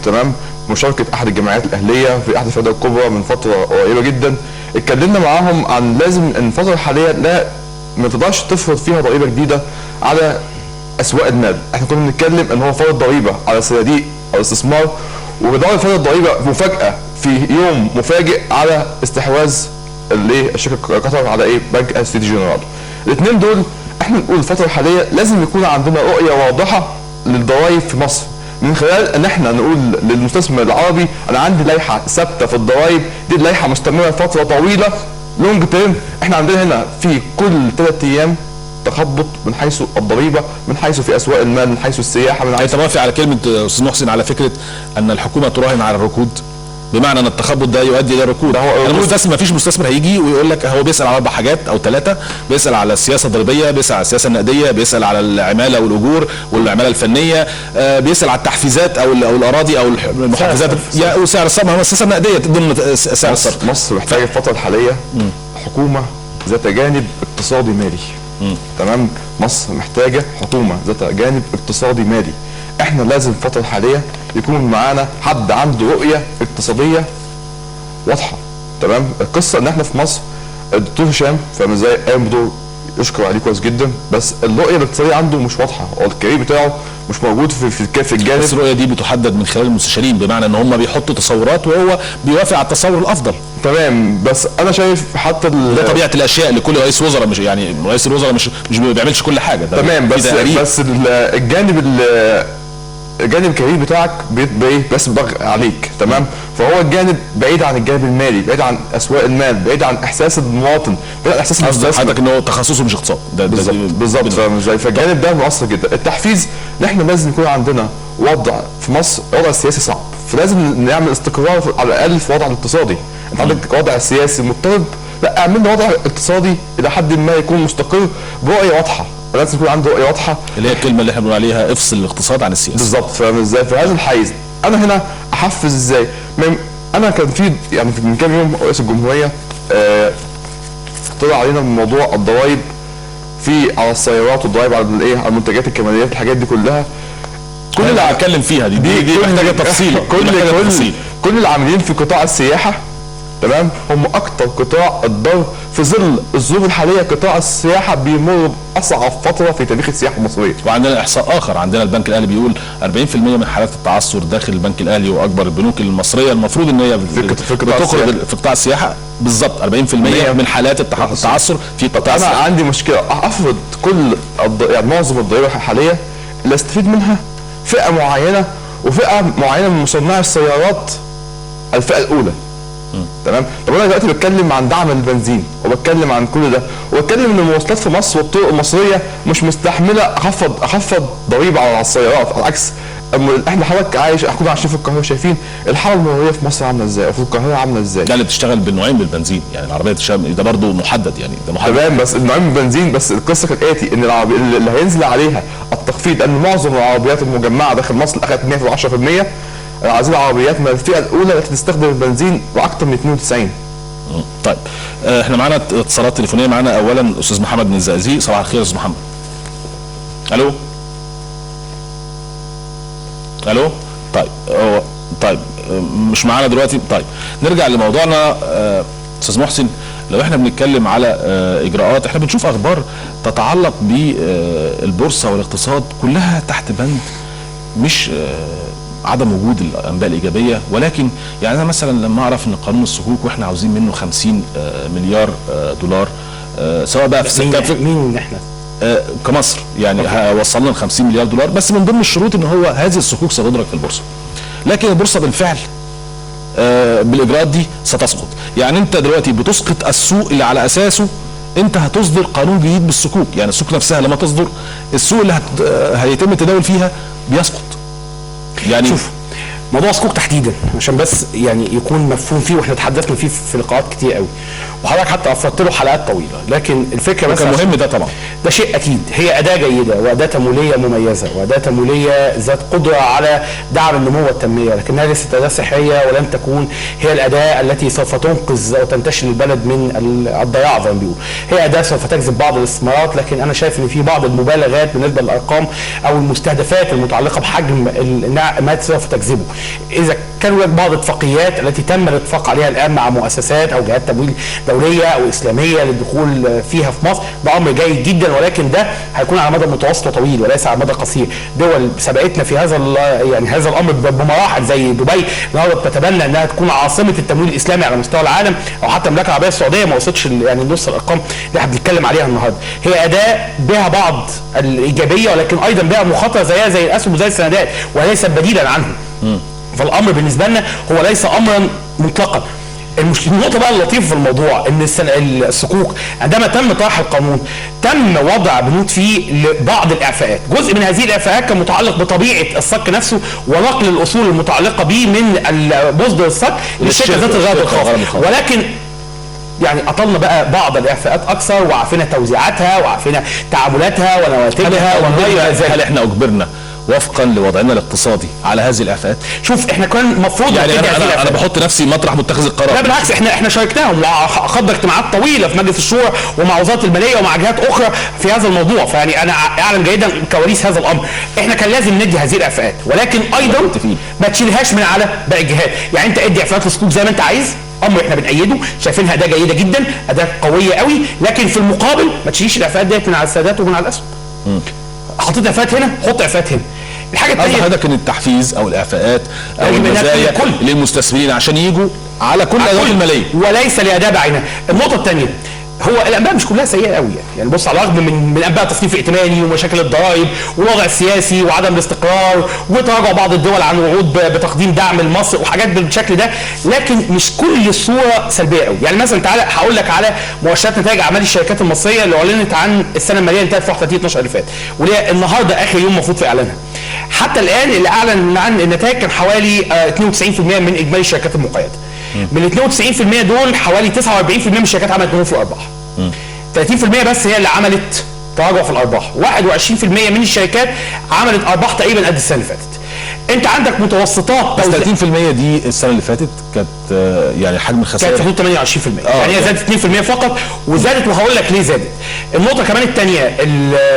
تمام مشاركه احد الجمعيات الاهليه في احد الفئات الكبرى من فتره قريبه جدا. اتكلمنا معاهم عن لازم ان الفتره الحاليه لا ما تقدرش تفرض فيها ضريبه جديده على اسواق المال. احنا كنا بنتكلم ان هو فرض ضريبه على الصناديق او الاستثمار، وبدأ فرض ضريبه مفاجاه في يوم مفاجئ على استحواذ الشركه قطر على بنك سيتي جنرال. الاثنين دول احنا نقول الفتره الحاليه لازم يكون عندنا رؤيه واضحه للضرائب في مصر، من خلال ان احنا نقول للمستثمر العربي انا عندي لائحه ثابته في الضرائب، دي اللائحه مستمره فتره طويله لونج تيرم. احنا عندنا هنا في كل 3 ايام تخبط من حيث الضريبه، من حيث في اسواق المال، من حيث السياحه، من حيث. انت موافق على كلمه استاذ محسن على فكره ان الحكومه تراهن على الركود؟ بمعنى ان التخبط ده يؤدي الى الركود. المستثمر، ما فيش مستثمر هيجي ويقول لك هو بيسال على 4 حاجات او 3، بيسال على السياسه الضريبيه، بيسال على السياسه النقديه، بيسال على العماله والاجور والعماله الفنيه، بيسال على التحفيزات او الاراضي او المحفزات وسعر الصرف. هو السياسه النقديه ضمن سعر الصرف. مصر محتاجه الفتره الحاليه حكومه ذات جانب اقتصادي مالي. تمام، مصر محتاجه حكومه ذات جانب اقتصادي مالي. احنا لازم الفتره الحاليه يكون معانا حد عنده رؤيه اقتصاديه واضحه. تمام، القصه ان احنا في مصر الدكتور هشام فاهم ازاي قام بدور يشكر عليه كويس جدا، بس الرؤيه الاقتصاديه عنده مش واضحه، او الكارير بتاعه مش موجود في الجانب. بس الرؤيه دي بتحدد من خلال المستشارين، بمعنى ان هم بيحطوا تصورات وهو بيوافق على التصور الافضل. تمام، بس انا شايف حتى ده طبيعه الاشياء لكل رئيس وزراء، مش يعني رئيس الوزراء مش بيعملش كل حاجه. تمام، بس الجانب الكارير بتاعك بيبقى بس ضغط عليك. تمام، فهو الجانب بعيد عن الجانب المالي، بعيد عن اسواق المال، بعيد عن احساس المواطن، بعيد عن احساس المستثمر. حضرتك ان هو تخصصه مش اقتصاد. بالظبط، فاهم ازاي؟ فالجانب ده مؤثر جدا. التحفيز ان احنا لازم يكون عندنا وضع في مصر، وضع السياسي صعب، فلازم نعمل استقرار على الاقل في وضع الاقتصادي. انت عندك وضع سياسي مضطرب، لا اعمل لنا وضع اقتصادي الى حد ما يكون مستقر برؤيه واضحه. لازم يكون عنده رؤيه واضحه، اللي هي الكلمه اللي احنا بنقول عليها افصل الاقتصاد عن السياسه. بالظبط، فاهم ازاي؟ في هذا الحيز انا هنا احفز ازاي؟ انا كان في يعني من كام يوم رئيس الجمهوريه طلع علينا من موضوع الضرائب على السيارات، والضرائب على على المنتجات الكماليات، الحاجات دي كلها كل اللي هنتكلم فيها دي محتاجه تفصيل. كل العاملين في قطاع السياحه تمام هم اكتر قطاع اتضر في ظل الظروف الحاليه. قطاع السياحه بيمر باصعب فتره في تاريخ السياحه المصريه. وعندنا احصاء اخر، عندنا البنك الاهلي بيقول 40% من حالات التعثر داخل البنك الاهلي واكبر البنوك المصريه المفروض ان هي بتخرج في قطاع السياحه. بالظبط 40% من حالات التعثر في قطاع السياحه. انا عندي مشكله افرض كل يعني معظم الضريبه الحاليه اللي استفيد منها فئه معينه، وفئه معينه من مصنعي السيارات الفئه الاولى. تمام، طب انا دلوقتي بتكلم عن دعم البنزين، وبتكلم عن كل ده، وبتكلم ان المواصلات في مصر والطرق المصريه مش مستحمله اخفض ضريبه على السيارات. على العكس، احنا حضرتك احنا عايشين في القاهره، شايفين الحاله المروريه في مصر عامله ازاي، وفي القاهره عامله ازاي. ده اللي بتشتغل بالنوعين من البنزين، يعني العربيه بتشتغل ده برضه محدد، يعني ده محدد. تمام، بس النوعين من البنزين، بس القصه كالاتي ان العربيه اللي هينزل عليها التخفيض، ان معظم العربيات المجمعه داخل مصر اخذت 110%. عايزين عربيات من الفئه الاولى التي تستخدم البنزين واكثر من 92. طيب احنا معانا اتصالات تليفونيه. معانا اولا استاذ محمد من الزقازيق. صباح الخير يا استاذ محمد. الو. طيب مش معانا دلوقتي. طيب نرجع لموضوعنا. استاذ محسن، لو احنا بنتكلم على اجراءات، احنا بنشوف اخبار تتعلق بالبورصه والاقتصاد كلها تحت بند مش عدم وجود الانباء الايجابيه، ولكن يعني انا مثلا لما اعرف ان قانون الصكوك واحنا عاوزين منه 50 مليار دولار، سواء بقى في مين احنا كمصر يعني وصلنا ل 50 مليار دولار، بس من ضمن الشروط ان هو هذه الصكوك ستدرك في البورصه. لكن البورصه بالفعل بالاجراءات دي ستسقط. يعني انت دلوقتي بتسقط السوق اللي على اساسه انت هتصدر قانون جديد بالصكوك. يعني الصكوك نفسها لما تصدر، السوق اللي هيتم التداول فيها بيسقط. يعني شوف موضوع الصكوك تحديدا عشان بس يعني يكون مفهوم فيه، واحنا تحدثنا فيه في لقاءات كتير قوي، وحضرتك حتى افردت له حلقات طويله، لكن الفكره بس كان مهم. ده طبعا ده شيء اكيد، هي اداه جيده واداه تمويليه مميزه واداه تمويليه ذات قدره على دعم النمو والتنميه، لكنها ليست اداه سحريه ولن تكون هي الاداه التي سوف تنقذ او تنتشل البلد من الضياع زي ما بيقولوا. هي اداه سوف تجذب بعض الاستثمارات، لكن انا شايف ان في بعض المبالغات بالنسبه للارقام او المستهدفات المتعلقه بحجم ما سوف تجذبه. اذا كان هناك بعض الاتفاقيات التي تم الاتفاق عليها الان مع مؤسسات او جهات تمويل دوليه او اسلاميه للدخول فيها في مصر، ده امر جيد جدا، ولكن ده هيكون على مدى متوسط وطويل وليس على مدى قصير. دول سبقتنا في هذا يعني هذا الامر بمراحل، زي دبي النهارده بتتبنى انها تكون عاصمه التمويل الاسلامي على مستوى العالم، او حتى المملكه العربيه السعوديه ما وصلتش يعني نص الارقام اللي احنا بنتكلم عليها النهارده. هي اداه بها بعض الايجابيه ولكن ايضا بها مخاطره زيها زي الاسهم وزي السندات وليست بديلا عنه. فالامر بالنسبه لنا هو ليس امرا مطلقا. النقطة بقى اللطيفة في الموضوع ان الصكوك عندما تم طرح القانون تم وضع بنود فيه لبعض الاعفاءات، جزء من هذه الاعفاءات كان متعلق بطبيعة الصك نفسه ونقل الاصول المتعلقة به من مصدر الصك للشركة ذات الغرض الخاص، ولكن يعني اطلنا بقى بعض الاعفاءات اكثر وعرفنا توزيعاتها وعرفنا تعاملاتها ونواتجها وغير ذلك. هل احنا اجبرنا وفقا لوضعنا الاقتصادي على هذه الاعفاءات؟ شوف احنا كان المفروض يعني انا بحط نفسي مطرح متخذ القرار. لا بالعكس، احنا شاركناهم وخضنا اجتماعات طويله في مجلس الشورى ومع وزاره الماليه ومع جهات اخرى في هذا الموضوع، فيعني انا اعلم جيدا كواليس هذا الامر. احنا كان لازم ندي هذه الاعفاءات، ولكن ايضا ما تشيلهاش من على باقي الجهات. يعني انت ادي اعفاءات للصكوك زي ما انت عايز، امر احنا بنأيده، شايفينها اداه جيده جدا، اداه قويه قوي، لكن في المقابل ما تشيلش الاعفاءات ديت من على السادات ومن على الاسهم. حطيت اعفاءات هنا، حط اعفاءات هنا. الحاجه الثانيه حضرتك ان التحفيز او الاعفاءات او المزايا للمستثمرين عشان يجوا على كل الادوات الماليه وليس لاداه بعينها. النقطه الثانيه، هو الانباء مش كلها سيئه قوي يعني بص، على الرغم من انباء تصنيف ائتماني ومشاكل الضرائب والوضع السياسي وعدم الاستقرار وتراجع بعض الدول عن وعود بتقديم دعم لمصر وحاجات بالشكل ده، لكن مش كل الصوره سلبيه قوي. يعني مثلا تعالى هقول لك على مؤشرات نتائج اعمال الشركات المصريه اللي اعلنت عن السنه الماليه اللي انتهت في 31/12 اللي فات، واللي النهارده اخر يوم المفروض في اعلانها. حتى الان اللي اعلن عن النتائج كان حوالي 92% من اجمالي الشركات المقيده. من ال 92% دول حوالي 49% من الشركات عملت نمو في الارباح. 30% بس هي اللي عملت تراجع في الارباح، 21% من الشركات عملت ارباح تقريبا قد السنه اللي فاتت. انت عندك متوسطات بس 30% دي السنه اللي فاتت كانت يعني حجم الخسائر كانت في حدود 28%. يعني هي زادت 2% فقط، وزادت وهقول لك ليه زادت. النقطه كمان الثانيه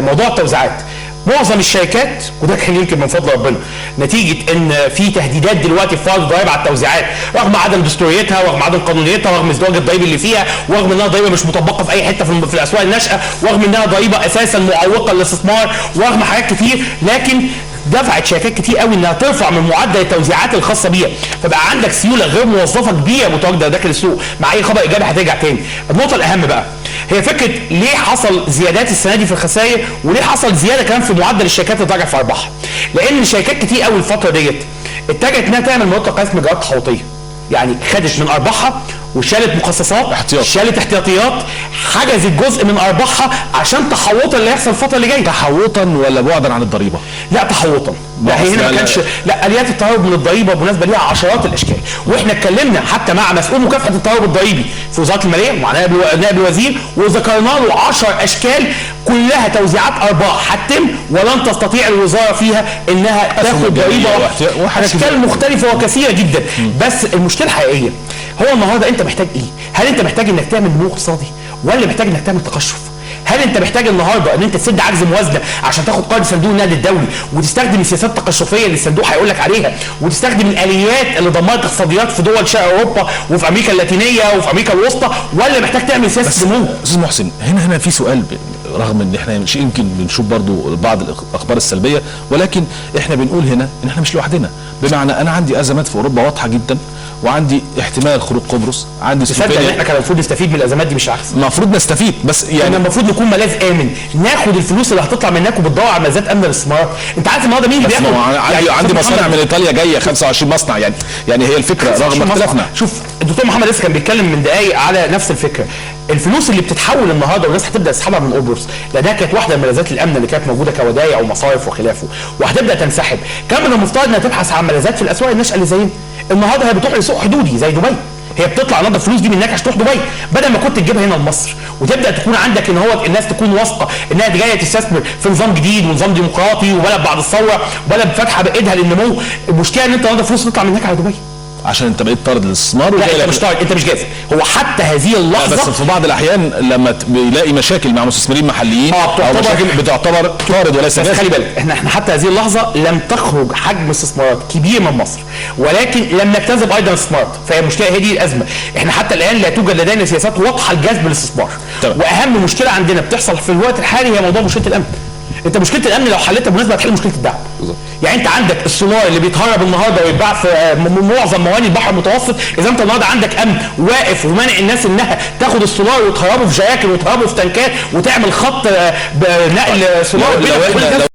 موضوع التوزيعات. معظم الشركات وده كان يمكن من فضل ربنا نتيجه ان في تهديدات دلوقتي في فرض ضرائب على التوزيعات رغم عدم دستوريتها ورغم عدم قانونيتها رغم ازدواج الضرائب اللي فيها ورغم انها ضريبه مش مطبقه في اي حته في الاسواق الناشئه ورغم انها ضريبه اساسا معوقه للاستثمار ورغم حاجات كتير، لكن دفعت شركات كتير قوي انها ترفع من معدل التوزيعات الخاصه بيها، فبقى عندك سيوله غير موظفه كبيره متواجده داخل السوق، مع اي خبر ايجابي هترجع تاني. النقطه الاهم بقى هي فكره ليه حصل زيادات السنه دي في الخسائر وليه حصل زياده كمان في معدل الشركات اللي تراجع في ارباحها. لان شركات كتير قوي الفتره ديت اتجهت انها تعمل قياس مجريات تحوطيه، يعني خدت من ارباحها وشالت مخصصات شالت احتياطيات، حجزت جزء من ارباحها عشان تحوطا اللي هيحصل الفتره اللي جايه. تحوطا ولا بعدا عن الضريبه؟ لا تحوطا. لا هي هنا ما كانش، لا اليات التهرب من الضريبه بالنسبه ليها عشرات الاشكال، واحنا اتكلمنا حتى مع مسؤول مكافحه التهرب الضريبي في وزاره الماليه مع نائب الوزير وذكرنا له 10 اشكال كلها توزيعات ارباح هتتم ولن تستطيع الوزاره فيها انها تاخد ضريبه اشكال مختلفه وكثيره جدا. بس المشكله الحقيقيه هو النهارده انت محتاج ايه؟ هل انت محتاج انك تعمل نمو اقتصادي ولا محتاج انك تعمل تقشف؟ هل انت محتاج النهارده ان انت تسد عجز موازنه عشان تاخد قرض صندوق النقد الدولي وتستخدم السياسات التقشفيه اللي الصندوق هيقول لك عليها وتستخدم الاليات اللي دمرت اقتصاديات في دول شرق اوروبا وفي امريكا اللاتينيه وفي امريكا الوسطى، ولا محتاج تعمل سياسه نمو؟ استاذ محسن هنا في سؤال، رغم ان احنا يمكن بنشوف برضو بعض الاخبار السلبيه، ولكن احنا بنقول هنا ان احنا مش لوحدنا. بمعنى انا عندي ازمات في اوروبا واضحه جدا وعندي احتمال خروج قبرص، عندي تصدق ان احنا كان المفروض نستفيد من الازمات دي مش عكس؟ المفروض نستفيد، بس يعني المفروض نكون ملاذ امن، ناخد الفلوس اللي هتطلع منك وبتدور على ملاذات امن للاستثمار. انت عارف النهارده مين اللي بياخد؟ عندي مصانع من ايطاليا جايه 25 مصنع، يعني هي الفكره رغم اختلافنا. شوف الدكتور محمد لسه كان بيتكلم من دقايق على نفس الفكره. الفلوس اللي بتتحول النهارده والناس هتبدا تسحبها من قبرص، ده كانت واحده من ملاذات الامن اللي كانت موجوده كودايع ومصارف وخلافه، وهتبدا تنسحب. كان من المفترض انها تبحث عن ملاذات في الاسواق الناشئه اللي زينا. النهارده هي بتروح لسوق حدودي زي دبي، هي بتطلع النهارده الفلوس دي من هناك عشان تروح دبي، بدل ما كنت تجيبها هنا لمصر وتبدا تكون عندك ان هو الناس تكون واثقه انها جايه تستثمر في نظام جديد ونظام ديمقراطي وبلد بعد الثوره وبلد فاتحه بايدها للنمو. المشكله ان انت النهارده فلوس تطلع من هناك على دبي. عشان انت بقيت طارد الاستثمار. لا انت مش طارد، انت مش جاذب. هو حتى هذه اللحظه بس في بعض الاحيان لما بيلاقي مشاكل مع مستثمرين محليين او مشاكل بتعتبر طارد وليس بس جاذب. خلي بالك احنا حتى هذه اللحظه لم تخرج حجم استثمارات كبير من مصر، ولكن لم نجتذب ايضا استثمارات، فهي المشكله هي دي الازمه. احنا حتى الان لا توجد لدينا سياسات واضحه لجذب الاستثمار. واهم مشكله عندنا بتحصل في الوقت الحالي هي موضوع مشكله الامن. انت مشكله الامن لو حلتها بالمناسبه هتحل مشكله الدعم. يعني انت عندك السولار اللي بيتهرب النهارده ويتباع في معظم موانئ البحر المتوسط، اذا انت النهارده عندك امن واقف ومانع الناس انها تاخد السولار وتهربه في جياكل وتهربه في تنكات وتعمل خط نقل سولار.